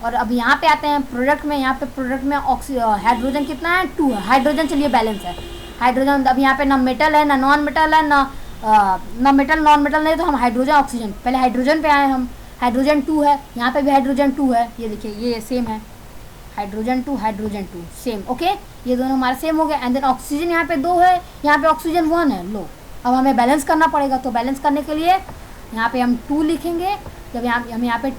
[SPEAKER 1] और अब यहाँ पे आते हैं प्रोडक्ट में, यहाँ पे प्रोडक्ट में हाइड्रोजन कितना है 2 है, हाइड्रोजन चलिए बैलेंस है, हाइड्रोजन अब यहाँ पे ना मेटल है ना नॉन मेटल है, ना मेटल नॉन मेटल नहीं, तो हम हाइड्रोजन ऑक्सीजन, पहले हाइड्रोजन पे आए हम, हाइड्रोजन 2 है, यहाँ पे भी हाइड्रोजन 2 है, ये देखिए ये सेम है, हाइड्रोजन 2 सेम। ओके, ये दोनों हमारे सेम हो गए। एंड देन ऑक्सीजन यहाँ पे 2 है, यहाँ पे ऑक्सीजन 1 है। लो, अब हमें बैलेंस करना पड़ेगा, तो बैलेंस करने के लिए यहाँ पे हम 2 लिखेंगे। जब हम यहाँ पे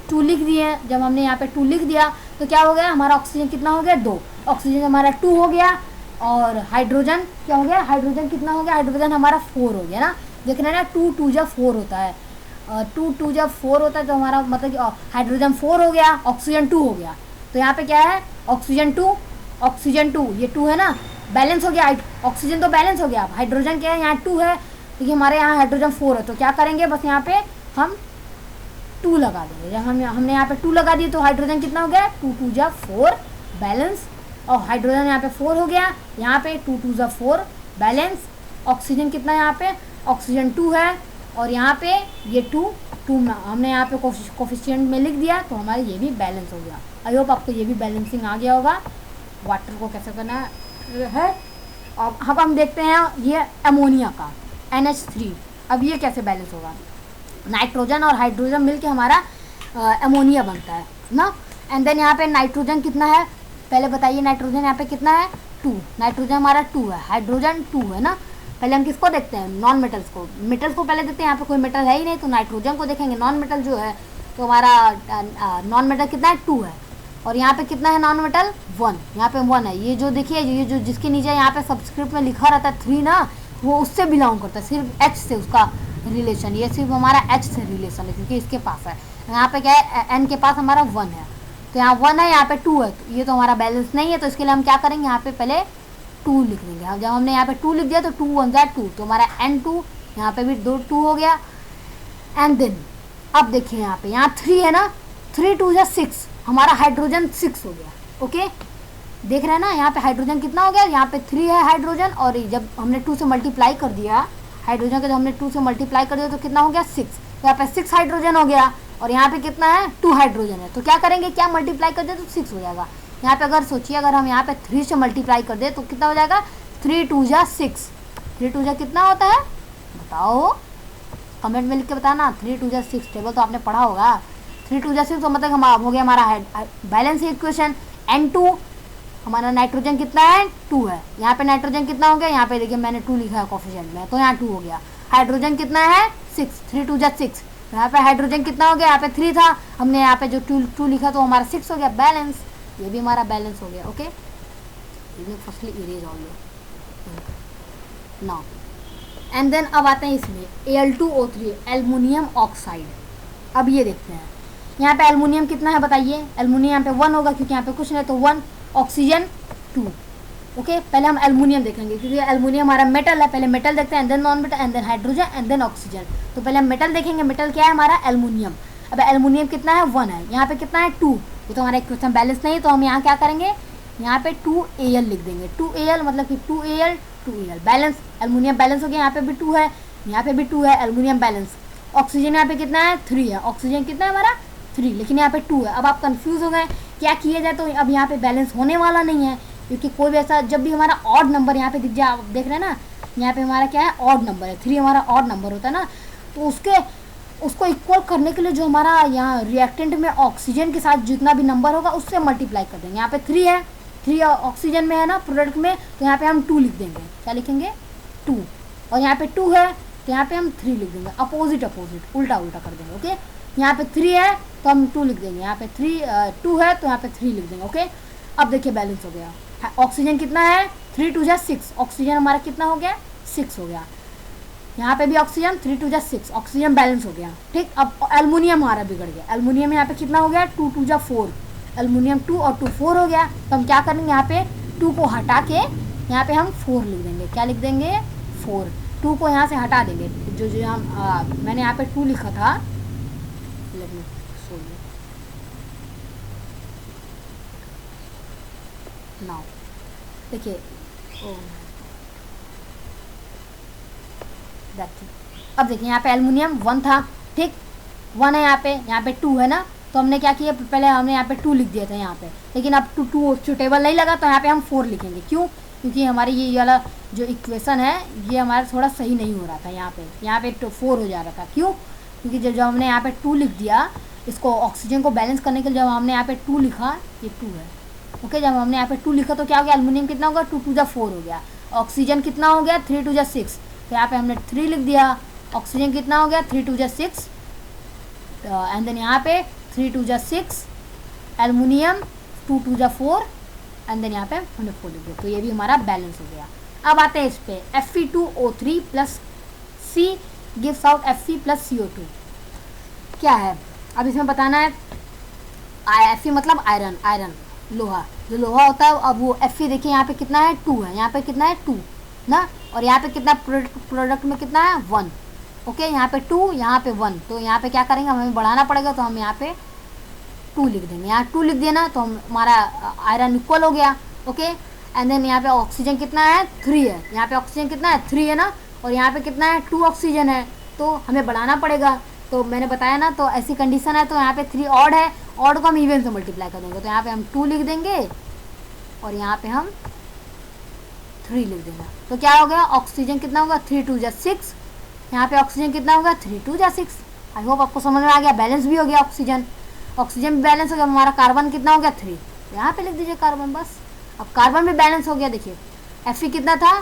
[SPEAKER 1] 2 लिख दिए, जब हमने यहाँ पे 2 लिख दिया तो क्या हो गया, हमारा ऑक्सीजन कितना हो गया 2, ऑक्सीजन हमारा 2 हो गया, और हाइड्रोजन क्या हो गया, हाइड्रोजन कितना हो गया, हाइड्रोजन हमारा 4 हो गया ना। देख रहे हैं ना, 2 2 जब 4 होता है, 2 2 जब 4 होता है तो हमारा मतलब कि हाइड्रोजन 4 हो गया, ऑक्सीजन 2 हो गया। तो यहाँ पे क्या है, ऑक्सीजन 2 ये 2 है ना, बैलेंस हो गया, ऑक्सीजन तो बैलेंस हो गया। हाइड्रोजन क्या है, यहाँ 2 है, क्योंकि हमारे यहाँ हाइड्रोजन 4 है, तो क्या करेंगे, बस यहाँ पे हम 2 लगा देंगे। जब हमने यहाँ पे 2 लगा दिए तो हाइड्रोजन कितना हो गया, 2 2 जब 4 बैलेंस, और हाइड्रोजन यहाँ पे 4 हो गया, यहाँ पे 2 2 जब 4 बैलेंस। ऑक्सीजन कितना है यहाँ पे, ऑक्सीजन 2 है, और यहाँ पे ये 2 हमने यहाँ पे कोफिशिएंट में लिख दिया, तो हमारा ये भी बैलेंस हो गया। आई होप आपको ये भी बैलेंसिंग आ गया होगा, वाटर को कैसे करना है। अब हम देखते हैं ये अमोनिया का NH3, अब ये कैसे बैलेंस होगा। नाइट्रोजन और हाइड्रोजन मिलके हमारा अमोनिया बनता है ना। एंड देन यहाँ पे नाइट्रोजन कितना है, पहले बताइए, नाइट्रोजन यहाँ पे कितना है 2, नाइट्रोजन हमारा 2 है, हाइड्रोजन 2 है ना। पहले हम किसको देखते हैं, नॉन मेटल्स को, मेटल्स को पहले देखते हैं। यहाँ पे कोई मेटल है ही नहीं, तो नाइट्रोजन को देखेंगे, नॉन मेटल जो है, तो हमारा नॉन मेटल कितना है 2 है, और यहाँ पे कितना है नॉन मेटल 1, यहाँ पे 1 है। ये जो देखिए, ये जो जिसके नीचे यहाँ पे सब्सक्रिप्ट में लिखा रहता है 3 ना, वो उससे बिलोंग करता है, सिर्फ H से उसका रिलेशन, ये सिर्फ हमारा H से रिलेशन है, क्योंकि इसके पास है। यहाँ पे क्या है, N के पास हमारा 1 है, तो यहाँ 1 है, यहाँ पे 2 है, तो ये तो हमारा बैलेंस नहीं है। तो इसके लिए हम क्या करेंगे, यहाँ पे पहले 2 लिख देंगे। अब जब हमने यहाँ पे 2 लिख दिया तो 2 1 2, तो हमारा N2, यहाँ पे भी 2 हो गया। एंड देन अब देखिए यहाँ 3 है ना, 3 2 6, हमारा हाइड्रोजन 6 हो गया। ओके, देख रहे हैं ना, यहाँ पे हाइड्रोजन कितना हो गया, यहाँ पे 3 है हाइड्रोजन, और जब हमने 2 से मल्टीप्लाई कर दिया हाइड्रोजन के, जब हमने 2 से मल्टीप्लाई कर दिया तो कितना हो गया 6, तो यहाँ पे 6 हाइड्रोजन हो गया। और यहाँ पे कितना है 2 हाइड्रोजन है, तो क्या करेंगे, क्या मल्टीप्लाई कर दे तो 6 हो जाएगा। यहाँ पे अगर सोचिए अगर हम यहाँ पे 3 से मल्टीप्लाई कर दे तो कितना हो जाएगा, 3 2 जा 6, 3 2 जा कितना होता है बताओ, कमेंट में लिख के बताना। 3 2 जा 6 टेबल तो आपने पढ़ा होगा। 3 2 जा 6 तो मतलब हम हो गया हमारा बैलेंस इक्वेशन। N2 हमारा नाइट्रोजन कितना है 2 है, यहाँ पे नाइट्रोजन कितना हो गया, यहाँ पे देखिए मैंने 2 लिखा है कोफिशिएंट में, तो यहाँ 2 हो गया। हाइड्रोजन कितना है 6, 3 2 जा 6, यहाँ पे हाइड्रोजन कितना हो गया, यहाँ पे 3 था, हमने यहाँ पे जो 2 लिखा तो हमारा 6 हो गया, बैलेंस। ये भी हमारा बैलेंस हो गया। Okay, firstly erase all now and then अब आते हैं इसमें Al2O3 एल्युमिनियम ऑक्साइड। अब ये देखते हैं यहाँ पे एल्युमिनियम कितना है बताइए, एल्युमिनियम यहाँ पे 1 होगा क्योंकि यहाँ पे कुछ नहीं, तो 1, ऑक्सीजन 2। ओके, पहले हम एल्युमिनियम देखेंगे क्योंकि एल्युमिनियम हमारा मेटल है, पहले मेटल देखते हैं and then non metal and then hydrogen and then oxygen. तो पहले हम मेटल देखेंगे, मेटल क्या है हमारा एल्युमिनियम। अब एल्युमिनियम कितना है 1 है, यहाँ पे कितना है 2, ये तो हमारा इक्वेशन बैलेंस नहीं है, तो हम यहाँ क्या करेंगे, यहाँ पे 2Al लिख देंगे। 2Al मतलब कि 2Al बैलेंस, एल्युमिनियम बैलेंस हो गया, यहाँ पे भी 2 है, यहाँ पे भी 2 है, एल्युमिनियम बैलेंस। ऑक्सीजन यहाँ पे कितना है 3 है, ऑक्सीजन कितना है हमारा 3, लेकिन यहाँ पे 2 है। अब आप कंफ्यूज हो गए क्या किया जाए, तो अब यहाँ पे बैलेंस होने वाला नहीं है क्योंकि कोई भी ऐसा जब भी हमारा ऑड नंबर यहाँ पे दिख जाए, आप देख रहे हैं ना यहाँ पे हमारा क्या है ऑड नंबर है, 3 हमारा ऑड नंबर होता है ना, तो उसको इक्वल करने के लिए जो हमारा यहाँ रिएक्टेंट में ऑक्सीजन के साथ जितना भी नंबर होगा उससे मल्टीप्लाई कर देंगे। यहाँ पे 3 है, 3 ऑक्सीजन में है ना प्रोडक्ट में, तो यहाँ पे हम 2 लिख देंगे। क्या लिखेंगे 2, और यहाँ पे 2 है तो यहाँ पे हम 3 लिख देंगे, अपोजिट उल्टा कर देंगे। ओके, यहाँ पे 3 है तो हम 2 लिख देंगे, यहाँ पे 2 है तो यहाँ पे 3 लिख देंगे। ओके, अब देखिए बैलेंस हो गया। ऑक्सीजन कितना है 3 2 जा 6, ऑक्सीजन हमारा कितना हो गया 6 हो गया, यहाँ पे भी ऑक्सीजन 3 2 जा 6, ऑक्सीजन बैलेंस हो गया। ठीक, अब एल्युमिनियम हमारा बिगड़ गया, एल्युमिनियम यहाँ पे कितना हो गया 2 2 जा 4, एल्युमिनियम 2 और 2 4 हो गया, तो हम क्या करेंगे यहाँ पे 2 को हटा के यहाँ पे हम 4 लिख देंगे। क्या लिख देंगे 4, 2 को यहाँ से हटा देंगे, जो हम मैंने यहाँ पे 2 लिखा था, नाउ देखिए अब देखिए यहाँ पे एल्युमिनियम 1 था, ठीक 1 है, यहाँ पे 2 है ना, तो हमने क्या किया पहले हमने यहाँ पे 2 लिख दिया था यहाँ पे, लेकिन अब 2 सुटेबल नहीं लगा तो यहाँ पे हम 4 लिखेंगे। क्यों, क्योंकि हमारी ये वाला जो इक्वेशन है ये हमारा थोड़ा सही नहीं हो रहा था, यहाँ पे 4 हो जा रहा था। क्यों, क्योंकि जब हमने यहाँ पे 2 लिख दिया, इसको ऑक्सीजन को बैलेंस करने के लिए जब हमने यहाँ पे 2 लिखा, ये 2 है। ओके, जब हमने यहाँ पे 2 लिखा तो क्या हो गया, एल्युमिनियम कितना होगा 2 2 जा 4 हो गया, ऑक्सीजन कितना हो गया 3 2 जा 6, तो यहाँ पे हमने 3 लिख दिया, ऑक्सीजन कितना हो गया 3 2 जा 6, एंड देन यहाँ पे 3 2 जा 6, एल्युमिनियम 2 2 जा 4, एंड देन यहाँ पे हमने 4 लिख दिया, तो ये भी हमारा बैलेंस हो गया। अब आते हैं इस पे Fe2O3 plus C gives out Fe plus CO2 क्या है, अब इसमें बताना है। Fe मतलब आयरन लोहा, जो लोहा होता है। अब वो Fe देखिए यहाँ पे कितना है 2 है, यहाँ पे कितना है 2 ना, और यहाँ पे कितना प्रोडक्ट में कितना है 1। ओके, यहाँ पे 2 यहाँ पे 1, तो यहाँ पे क्या करेंगे हमें बढ़ाना पड़ेगा, तो हम यहाँ पे 2 लिख देंगे। यहाँ 2 लिख देना तो हमारा आयरन इक्वल हो गया। ओके, एंड देन यहाँ पे ऑक्सीजन कितना है 3 है, यहाँ पे ऑक्सीजन कितना है 3 है ना, और यहाँ पे कितना है 2 ऑक्सीजन है, तो हमें बढ़ाना पड़ेगा। तो मैंने बताया ना, तो ऐसी कंडीशन है, तो यहाँ पे 3 ऑड है, ऑड को हम इवन से मल्टीप्लाई कर देंगे, तो यहाँ पे हम 2 लिख देंगे और यहाँ पे हम 3 लिख देंगे, तो क्या हो गया ऑक्सीजन कितना होगा 3 2 जा 6, यहाँ पे ऑक्सीजन कितना होगा 3 2 जा 6। आई होप आपको समझ में आ गया, बैलेंस भी हो गया, ऑक्सीजन भी बैलेंस हो गया। हमारा कार्बन कितना हो गया 3, यहाँ पे लिख दीजिए कार्बन बस। अब कार्बन भी बैलेंस हो गया, देखिए Fe कितना था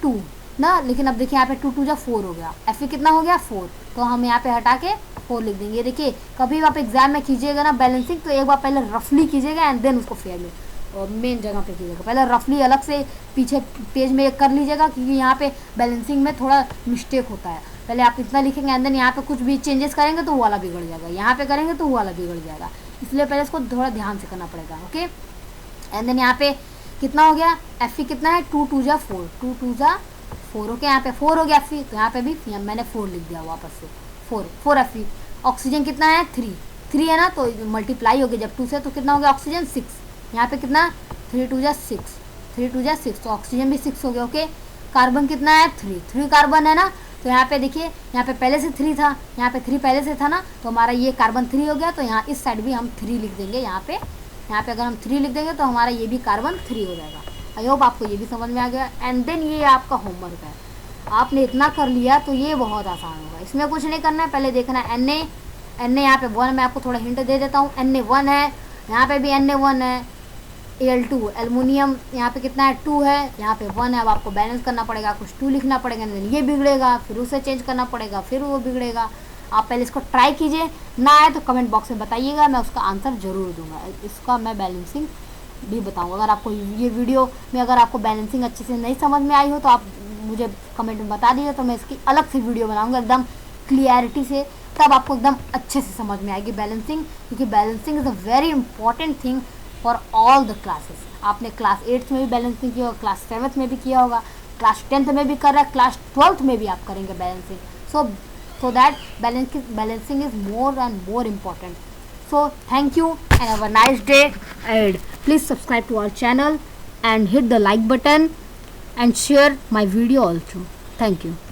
[SPEAKER 1] 2 ना, लेकिन अब देखिए यहाँ पे 2 2 जा 4 हो गया, Fe कितना हो गया 4, तो हम यहाँ पे हटा के 4 लिख देंगे। देखिए कभी आप एग्जाम में कीजिएगा ना बैलेंसिंग, तो एक बार पहले रफली कीजिएगा एंड देन उसको फेयर में और मेन जगह पे कीजिएगा। पहले रफली अलग से पीछे पेज में कर लीजिएगा, क्योंकि यहाँ पे बैलेंसिंग में थोड़ा मिस्टेक होता है। पहले आप इतना लिखेंगे एंड देन यहाँ पे कुछ भी चेंजेस करेंगे तो वो वाला बिगड़ जाएगा, यहाँ पे करेंगे तो वो वाला बिगड़ जाएगा, इसलिए पहले इसको थोड़ा ध्यान से करना पड़ेगा। ओके, एंड देन यहाँ पे कितना हो गया Fe कितना है 2 2 जा 4, 2 2 जा 4। ओके, यहाँ पे 4 हो गया Fe, तो यहाँ पे भी मैंने 4 लिख दिया वापस से 4 Fe। ऑक्सीजन कितना है 3 है ना, तो मल्टीप्लाई हो गया जब 2 से, तो कितना हो गया ऑक्सीजन 6, यहाँ पे कितना 3 2 जा 6, तो ऑक्सीजन भी 6 हो गया। ओके, कार्बन कितना है 3 कार्बन है ना, तो तो यहाँ पे देखिए, यहाँ पे पहले से 3 था, यहाँ पे 3 पहले से था ना, तो हमारा ये कार्बन 3 हो गया। तो यहाँ इस साइड भी हम 3 लिख देंगे। यहाँ पे अगर हम 3 लिख देंगे तो हमारा ये भी कार्बन 3 हो जाएगा। आई होप आपको ये भी समझ में आ गया। एंड देन ये आपका होमवर्क है, आपने इतना कर लिया तो ये बहुत आसान होगा। इसमें कुछ नहीं करना है, पहले देखना है Na यहाँ पे 1, मैं आपको थोड़ा हिंट दे देता हूँ। Na1 है, यहाँ पे भी Na1 है। Al2 एल्युमिनियम यहाँ पे कितना है, 2 है, यहाँ पे 1 है। अब आपको बैलेंस करना पड़ेगा, कुछ 2 लिखना पड़ेगा, ये बिगड़ेगा, फिर उसे चेंज करना पड़ेगा, फिर वो बिगड़ेगा। आप पहले इसको ट्राई कीजिए, ना आए तो कमेंट बॉक्स में बताइएगा, मैं उसका आंसर ज़रूर दूंगा। इसका मैं बैलेंसिंग भी बताऊंगा। अगर आपको ये वीडियो में अगर आपको बैलेंसिंग अच्छे से नहीं समझ में आई हो तो आप मुझे कमेंट में बता दीजिए, तो मैं इसकी अलग से वीडियो बनाऊंगा एकदम क्लियरिटी से, तब आपको एकदम अच्छे से समझ में आएगी बैलेंसिंग। क्योंकि balancing is a very important thing for all the classes. आपने क्लास 8th में भी बैलेंसिंग किया होगा, क्लास 7th में भी किया होगा, क्लास 10th में भी कर रहा है, क्लास 12th में भी आप करेंगे balancing. so that balancing is more and more important. So thank you and have a nice day, and please subscribe to our channel and hit the like button and share my video also. Thank you.